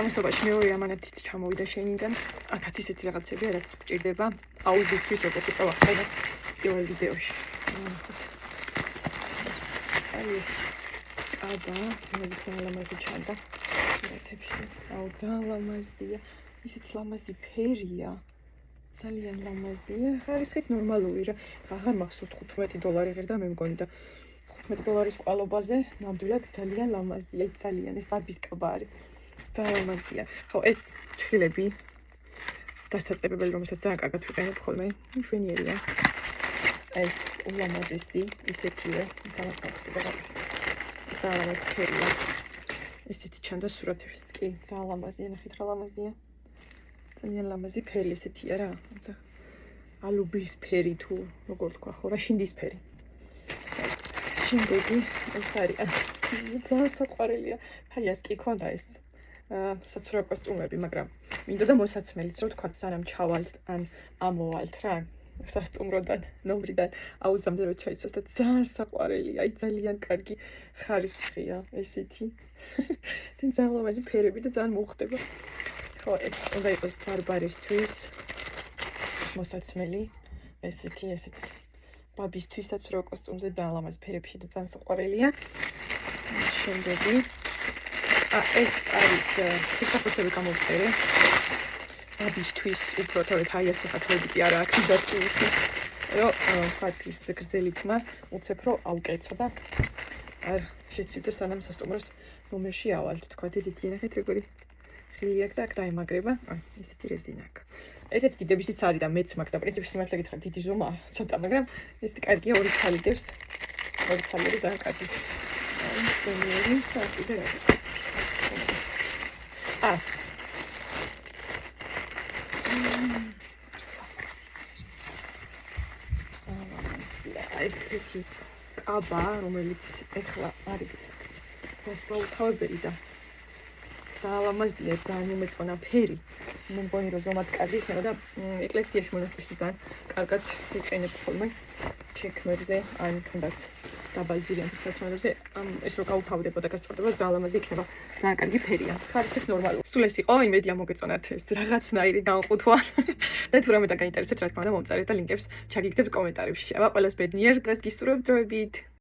ამასობაში მეორე ამანათიც ჩამოვიდა შენიდან. აქაც ისეთი რაღაცებია, რაც გჭირდება აუზისთვის, როგორც ვიყავ პირველ ვიდეოში. აი ეს კაბა, რომელიც ლამაზი ჩანდა. სურათებში. აუ, ძალიან ლამაზია. ისეთ ლამაზი ფერია. ძალიან ლამაზია. ხარისხიც ნორმალური რა. აღარ მახსოვს $15 ღირდა მე მგონი და $15 ყალობაზე ნამდვილად ძალიან ლამაზია. ძალიან ეს ბარბის კაბა არის. ძალიან ლამაზია. ხო, ეს ჩხილები დასაწებებელი, რომელსაც ძალიან კარგად ვიყენებ ხოლმე. მშვენიერია. ეს ულამაზესი, ისეთივე, ძალიან ხავსება. ძალიან ლამაზი ფერია. ესეთი ჩანდა სურათებშიც კი, ძალიან ლამაზია, ნახეთ რა ლამაზია. ძალიან ლამაზი ფერი ესეთია რა. ალუბლის ფერი თუ როგორ თქვა ხო რა, შინდის ფერი. შემდეგი ეს არის ძალიან საყვარელია. ფაიას კი ქონდა ეს საცურაო კოსტუმები, მაგრამ მინდოდა მოსაცმელიც რო თქვა სანამ ჩავალთ ან ამოვალთ რა სასტუმროდან, ნომრიდან აუზამდე რო ჩაიცვას და ძალიან საყვარელია, აი ძალიან კარგი ხარისხია ესეთი. ძალიან ლამაზი ფერები და ძალიან მოხდება. ხო, ეს უნდა იყოს ბარბარისთვის მოსაცმელი, ესეც ბაბისთვის საცურაო კოსტუმზე ძალიან ლამაზი ფერებში და ძალიან საყვარელია. შემდეგი ეს არის საფუძველი გამოვწერე. ბაბისთვის უფრო თორე აი ეს საფუძველი არა აქ დაწვის. რომ ფაქტის გრძელი თმა უცებ რომ აუკეცო და არ შეცივდა სანამ სასტუმროს ნომერში ავალთ. თქვა ესეთი ნახეთ როგორი ხილი აქვს და აქ დაემაგრება. ესეთი რეზინა აქვს. ესეთი დიდებისიც არის და მეც მაქვს და პრინციპში სიმართლე გითხრათ დიდი ზომაა ცოტა, მაგრამ ესეთი კარგია ორი ცალი დევს. ორი ცალი არის ძალიან კარგი. მშვენიერი და კიდე რა. ესეთი კაბა, რომელიც ეხლა არის დასაუთავებელი და ძალიან ლამაზია, ძალიან მომეწონა ფერი. მე მგონი რომ ზომად კარგი იქნება და ეკლესიაში მონასტერში ძალიან კარგად ვიყენებ ხოლმე ჩექმებზე, ან თუნდაც დაბალ ძირიან ფიქსაცმელებზე. ეს რო გაუთავდებოდა გასწორდება ძალიან ლამაზი იქნება. ძალიან კარგი ფერია. ხარისხიც ნორმალური. სულ ეს იყო, იმედია მოგეწონათ ეს რაღაცნაირი განყუთვა. და თუ რამე დაგაინტერესებთ, რა თქმა უნდა, მომწერეთ და ლინკებს ჩაგიგდებთ კომენტარებში. აბა ყველას ბედნიერ დღეს გისურვებთ დროებით.